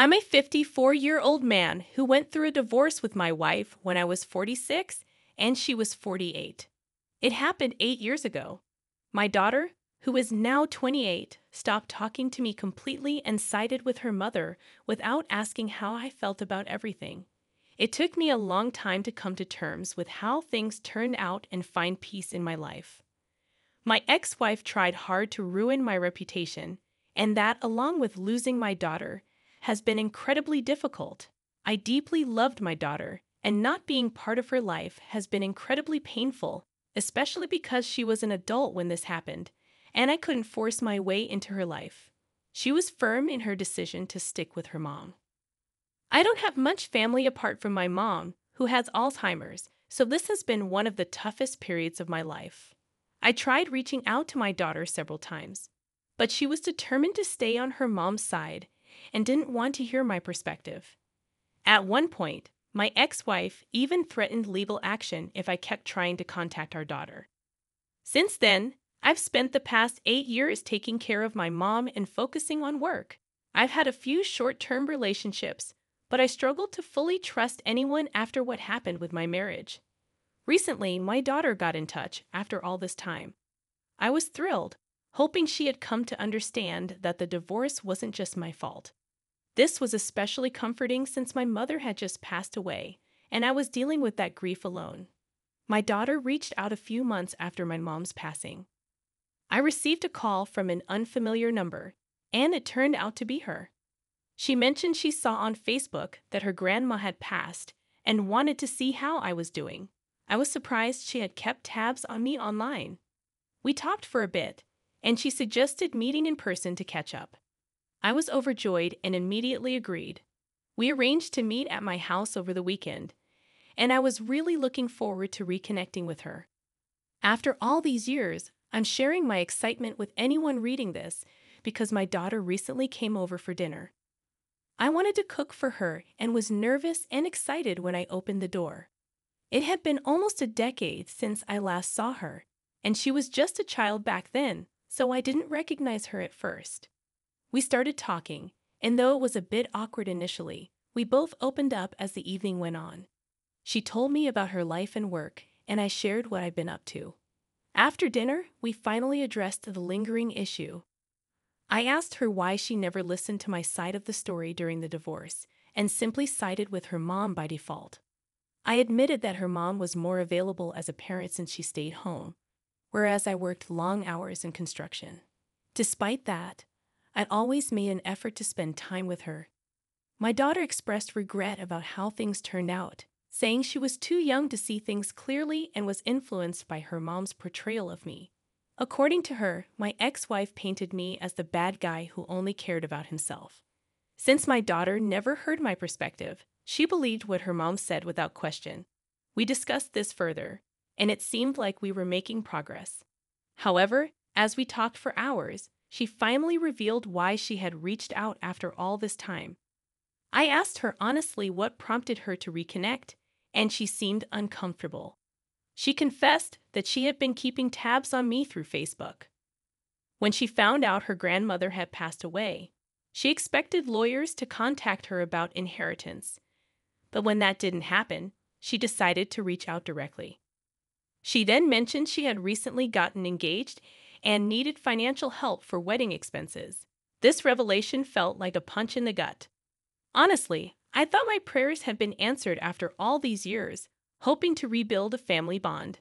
I'm a 54-year-old man who went through a divorce with my wife when I was 46 and she was 48. It happened 8 years ago. My daughter, who is now 28, stopped talking to me completely and sided with her mother without asking how I felt about everything. It took me a long time to come to terms with how things turned out and find peace in my life. My ex-wife tried hard to ruin my reputation, and that, along with losing my daughter, has been incredibly difficult. I deeply loved my daughter, and not being part of her life has been incredibly painful, especially because she was an adult when this happened, and I couldn't force my way into her life. She was firm in her decision to stick with her mom. I don't have much family apart from my mom, who has Alzheimer's, so this has been one of the toughest periods of my life. I tried reaching out to my daughter several times, but she was determined to stay on her mom's side and didn't want to hear my perspective. At one point, my ex-wife even threatened legal action if I kept trying to contact our daughter. Since then, I've spent the past 8 years taking care of my mom and focusing on work. I've had a few short-term relationships, but I struggled to fully trust anyone after what happened with my marriage. Recently, my daughter got in touch after all this time. I was thrilled, hoping she had come to understand that the divorce wasn't just my fault. This was especially comforting since my mother had just passed away, and I was dealing with that grief alone. My daughter reached out a few months after my mom's passing. I received a call from an unfamiliar number, and it turned out to be her. She mentioned she saw on Facebook that her grandma had passed and wanted to see how I was doing. I was surprised she had kept tabs on me online. We talked for a bit, and she suggested meeting in person to catch up. I was overjoyed and immediately agreed. We arranged to meet at my house over the weekend, and I was really looking forward to reconnecting with her. After all these years, I'm sharing my excitement with anyone reading this because my daughter recently came over for dinner. I wanted to cook for her and was nervous and excited when I opened the door. It had been almost a decade since I last saw her, and she was just a child back then, so I didn't recognize her at first. We started talking, and though it was a bit awkward initially, we both opened up as the evening went on. She told me about her life and work, and I shared what I'd been up to. After dinner, we finally addressed the lingering issue. I asked her why she never listened to my side of the story during the divorce, and simply sided with her mom by default. I admitted that her mom was more available as a parent since she stayed home, whereas I worked long hours in construction. Despite that, I'd always made an effort to spend time with her. My daughter expressed regret about how things turned out, saying she was too young to see things clearly and was influenced by her mom's portrayal of me. According to her, my ex-wife painted me as the bad guy who only cared about himself. Since my daughter never heard my perspective, she believed what her mom said without question. We discussed this further, and it seemed like we were making progress. However, as we talked for hours, she finally revealed why she had reached out after all this time. I asked her honestly what prompted her to reconnect, and she seemed uncomfortable. She confessed that she had been keeping tabs on me through Facebook. When she found out her grandmother had passed away, she expected lawyers to contact her about inheritance. But when that didn't happen, she decided to reach out directly. She then mentioned she had recently gotten engaged and needed financial help for wedding expenses. This revelation felt like a punch in the gut. Honestly, I thought my prayers had been answered after all these years, hoping to rebuild a family bond.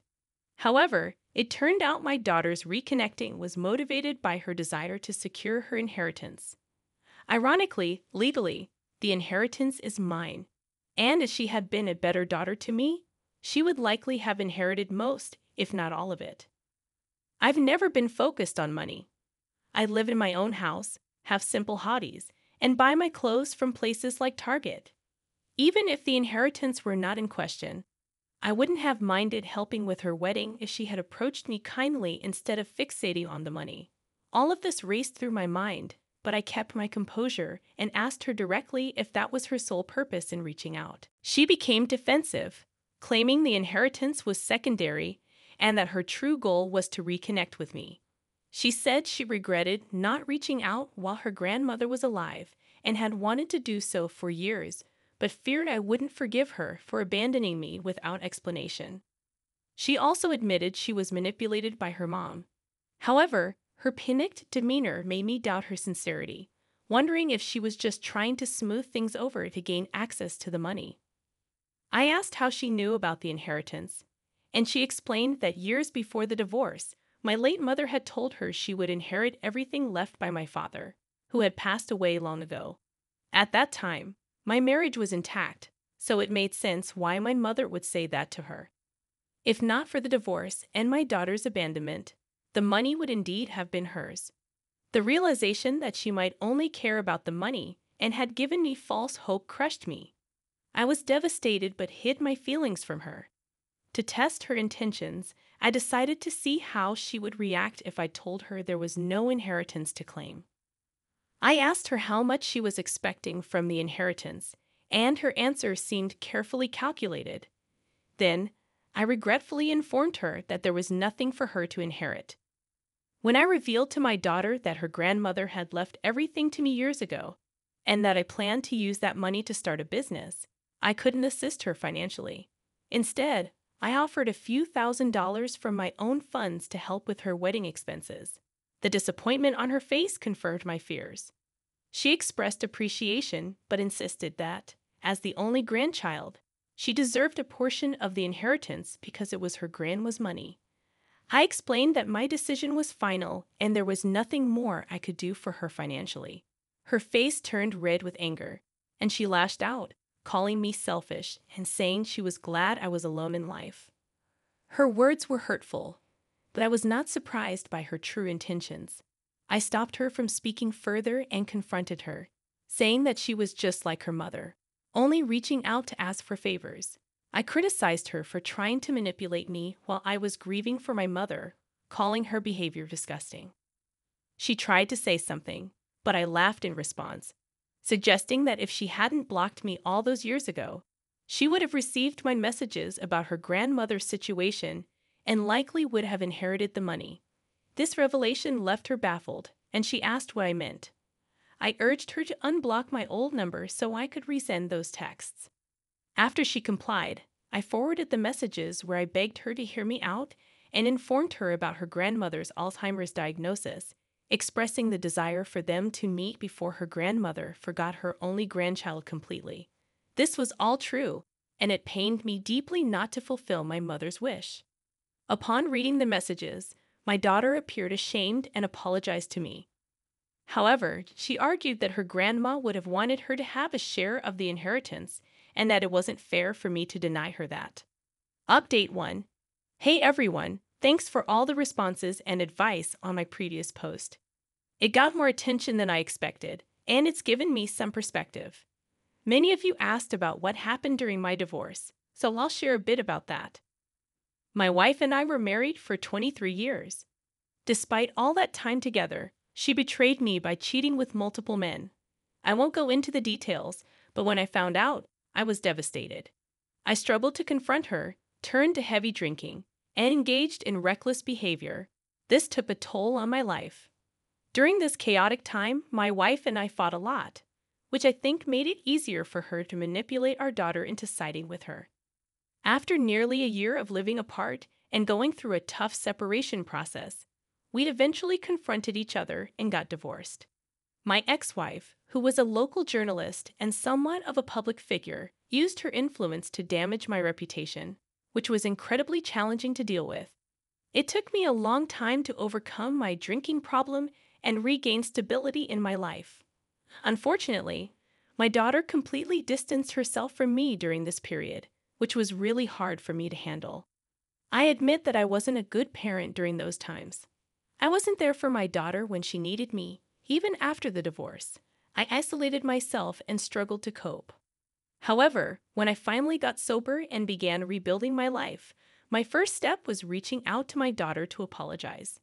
However, it turned out my daughter's reconnecting was motivated by her desire to secure her inheritance. Ironically, legally, the inheritance is mine, and as she had been a better daughter to me, she would likely have inherited most, if not all of it. I've never been focused on money. I live in my own house, have simple hobbies, and buy my clothes from places like Target. Even if the inheritance were not in question, I wouldn't have minded helping with her wedding if she had approached me kindly instead of fixating on the money. All of this raced through my mind, but I kept my composure and asked her directly if that was her sole purpose in reaching out. She became defensive, claiming the inheritance was secondary and that her true goal was to reconnect with me. She said she regretted not reaching out while her grandmother was alive and had wanted to do so for years, but feared I wouldn't forgive her for abandoning me without explanation. She also admitted she was manipulated by her mom. However, her panicked demeanor made me doubt her sincerity, wondering if she was just trying to smooth things over to gain access to the money. I asked how she knew about the inheritance, and she explained that years before the divorce, my late mother had told her she would inherit everything left by my father, who had passed away long ago. At that time, my marriage was intact, so it made sense why my mother would say that to her. If not for the divorce and my daughter's abandonment, the money would indeed have been hers. The realization that she might only care about the money and had given me false hope crushed me. I was devastated but hid my feelings from her. To test her intentions, I decided to see how she would react if I told her there was no inheritance to claim. I asked her how much she was expecting from the inheritance, and her answer seemed carefully calculated. Then, I regretfully informed her that there was nothing for her to inherit. When I revealed to my daughter that her grandmother had left everything to me years ago, and that I planned to use that money to start a business, I couldn't assist her financially. Instead, I offered a few $1,000s from my own funds to help with her wedding expenses. The disappointment on her face confirmed my fears. She expressed appreciation but insisted that, as the only grandchild, she deserved a portion of the inheritance because it was her grandma's money. I explained that my decision was final and there was nothing more I could do for her financially. Her face turned red with anger, and she lashed out, calling me selfish and saying she was glad I was alone in life. Her words were hurtful, but I was not surprised by her true intentions. I stopped her from speaking further and confronted her, saying that she was just like her mother, only reaching out to ask for favors. I criticized her for trying to manipulate me while I was grieving for my mother, calling her behavior disgusting. She tried to say something, but I laughed in response, suggesting that if she hadn't blocked me all those years ago, she would have received my messages about her grandmother's situation and likely would have inherited the money. This revelation left her baffled, and she asked what I meant. I urged her to unblock my old number so I could resend those texts. After she complied, I forwarded the messages where I begged her to hear me out and informed her about her grandmother's Alzheimer's diagnosis, expressing the desire for them to meet before her grandmother forgot her only grandchild completely. This was all true, and it pained me deeply not to fulfill my mother's wish. Upon reading the messages, my daughter appeared ashamed and apologized to me. However, she argued that her grandma would have wanted her to have a share of the inheritance and that it wasn't fair for me to deny her that. Update 1. Hey everyone, thanks for all the responses and advice on my previous post. It got more attention than I expected, and it's given me some perspective. Many of you asked about what happened during my divorce, so I'll share a bit about that. My wife and I were married for 23 years. Despite all that time together, she betrayed me by cheating with multiple men. I won't go into the details, but when I found out, I was devastated. I struggled to confront her, turned to heavy drinking, and engaged in reckless behavior. This took a toll on my life. During this chaotic time, my wife and I fought a lot, which I think made it easier for her to manipulate our daughter into siding with her. After nearly a year of living apart and going through a tough separation process, we'd eventually confronted each other and got divorced. My ex-wife, who was a local journalist and somewhat of a public figure, used her influence to damage my reputation, which was incredibly challenging to deal with. It took me a long time to overcome my drinking problem and regain stability in my life. Unfortunately, my daughter completely distanced herself from me during this period, which was really hard for me to handle. I admit that I wasn't a good parent during those times. I wasn't there for my daughter when she needed me, even after the divorce. I isolated myself and struggled to cope. However, when I finally got sober and began rebuilding my life, my first step was reaching out to my daughter to apologize.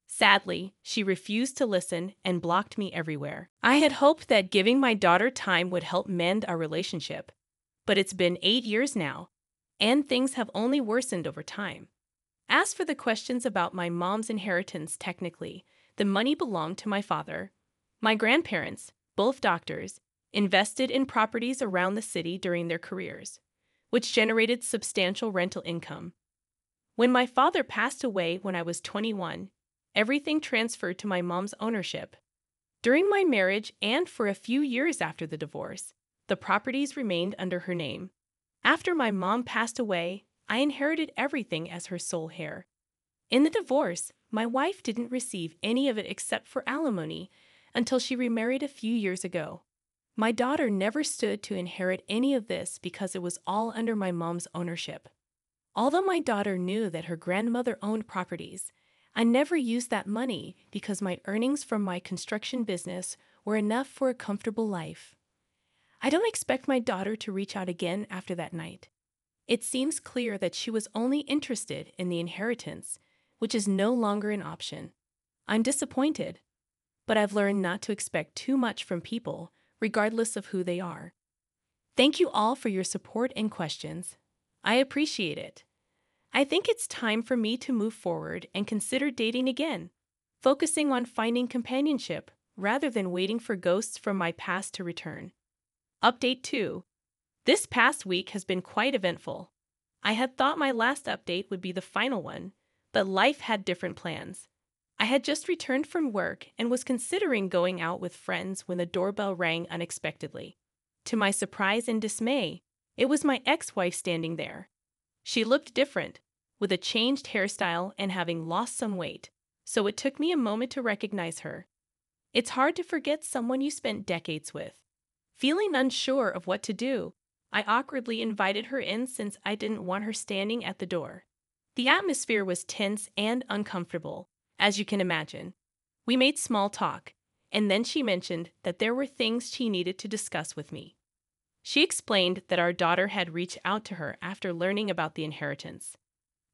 Sadly, she refused to listen and blocked me everywhere. I had hoped that giving my daughter time would help mend our relationship, but it's been 8 years now, and things have only worsened over time. As for the questions about my mom's inheritance, technically, the money belonged to my father. My grandparents, both doctors, invested in properties around the city during their careers, which generated substantial rental income. When my father passed away when I was 21, everything transferred to my mom's ownership. During my marriage and for a few years after the divorce, the properties remained under her name. After my mom passed away, I inherited everything as her sole heir. In the divorce, my wife didn't receive any of it except for alimony until she remarried a few years ago. My daughter never stood to inherit any of this because it was all under my mom's ownership. Although my daughter knew that her grandmother owned properties, I never used that money because my earnings from my construction business were enough for a comfortable life. I don't expect my daughter to reach out again after that night. It seems clear that she was only interested in the inheritance, which is no longer an option. I'm disappointed, but I've learned not to expect too much from people, regardless of who they are. Thank you all for your support and questions. I appreciate it. I think it's time for me to move forward and consider dating again, focusing on finding companionship rather than waiting for ghosts from my past to return. Update 2. This past week has been quite eventful. I had thought my last update would be the final one, but life had different plans. I had just returned from work and was considering going out with friends when the doorbell rang unexpectedly. To my surprise and dismay, it was my ex-wife standing there. She looked different, with a changed hairstyle and having lost some weight, so it took me a moment to recognize her. It's hard to forget someone you spent decades with. Feeling unsure of what to do, I awkwardly invited her in since I didn't want her standing at the door. The atmosphere was tense and uncomfortable, as you can imagine. We made small talk, and then she mentioned that there were things she needed to discuss with me. She explained that our daughter had reached out to her after learning about the inheritance.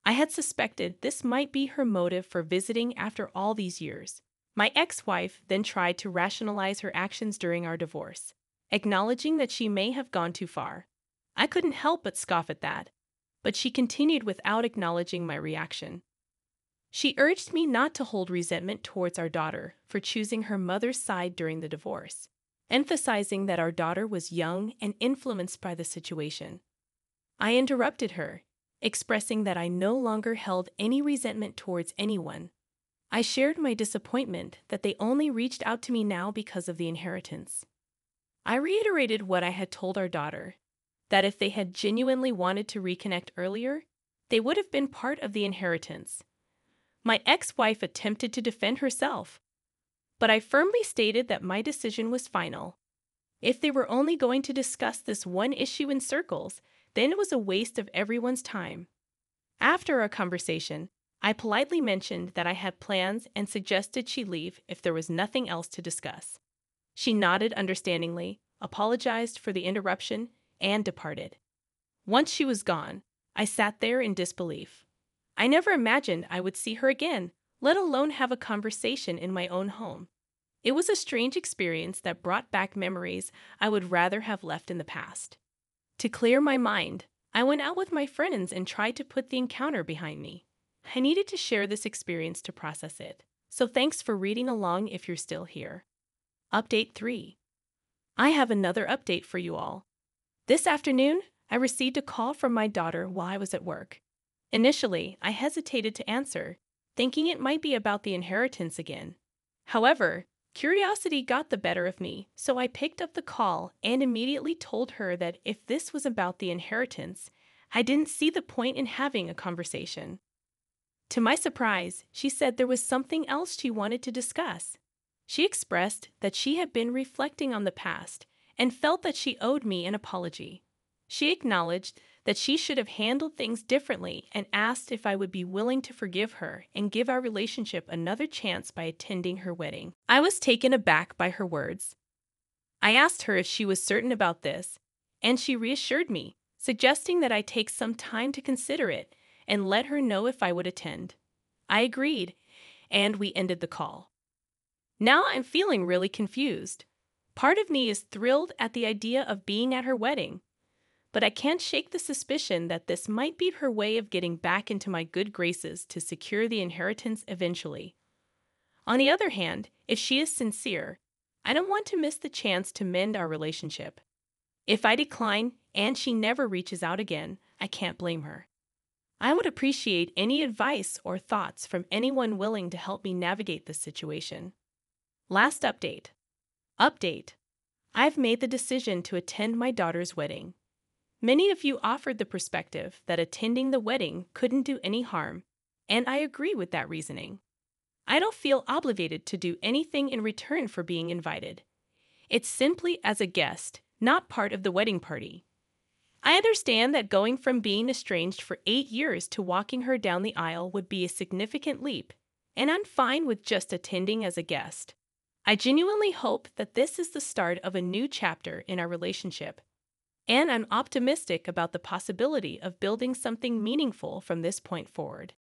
I had suspected this might be her motive for visiting after all these years. My ex-wife then tried to rationalize her actions during our divorce, acknowledging that she may have gone too far. I couldn't help but scoff at that, but she continued without acknowledging my reaction. She urged me not to hold resentment towards our daughter for choosing her mother's side during the divorce, emphasizing that our daughter was young and influenced by the situation. I interrupted her, expressing that I no longer held any resentment towards anyone. I shared my disappointment that they only reached out to me now because of the inheritance. I reiterated what I had told our daughter, that if they had genuinely wanted to reconnect earlier, they would have been part of the inheritance. My ex-wife attempted to defend herself, but I firmly stated that my decision was final. If they were only going to discuss this one issue in circles, then it was a waste of everyone's time. After our conversation, I politely mentioned that I had plans and suggested she leave if there was nothing else to discuss. She nodded understandingly, apologized for the interruption, and departed. Once she was gone, I sat there in disbelief. I never imagined I would see her again, let alone have a conversation in my own home. It was a strange experience that brought back memories I would rather have left in the past. To clear my mind, I went out with my friends and tried to put the encounter behind me. I needed to share this experience to process it, so thanks for reading along if you're still here. Update 3. I have another update for you all. This afternoon, I received a call from my daughter while I was at work. Initially, I hesitated to answer, thinking it might be about the inheritance again. However, curiosity got the better of me, so I picked up the call and immediately told her that if this was about the inheritance, I didn't see the point in having a conversation. To my surprise, she said there was something else she wanted to discuss. She expressed that she had been reflecting on the past and felt that she owed me an apology. She acknowledged that she should have handled things differently and asked if I would be willing to forgive her and give our relationship another chance by attending her wedding. I was taken aback by her words. I asked her if she was certain about this, and she reassured me, suggesting that I take some time to consider it and let her know if I would attend. I agreed, and we ended the call. Now I'm feeling really confused. Part of me is thrilled at the idea of being at her wedding, but I can't shake the suspicion that this might be her way of getting back into my good graces to secure the inheritance eventually. On the other hand, if she is sincere, I don't want to miss the chance to mend our relationship. If I decline and she never reaches out again, I can't blame her. I would appreciate any advice or thoughts from anyone willing to help me navigate this situation. Last update. Update. I've made the decision to attend my daughter's wedding. Many of you offered the perspective that attending the wedding couldn't do any harm, and I agree with that reasoning. I don't feel obligated to do anything in return for being invited. It's simply as a guest, not part of the wedding party. I understand that going from being estranged for 8 years to walking her down the aisle would be a significant leap, and I'm fine with just attending as a guest. I genuinely hope that this is the start of a new chapter in our relationship, and I'm optimistic about the possibility of building something meaningful from this point forward.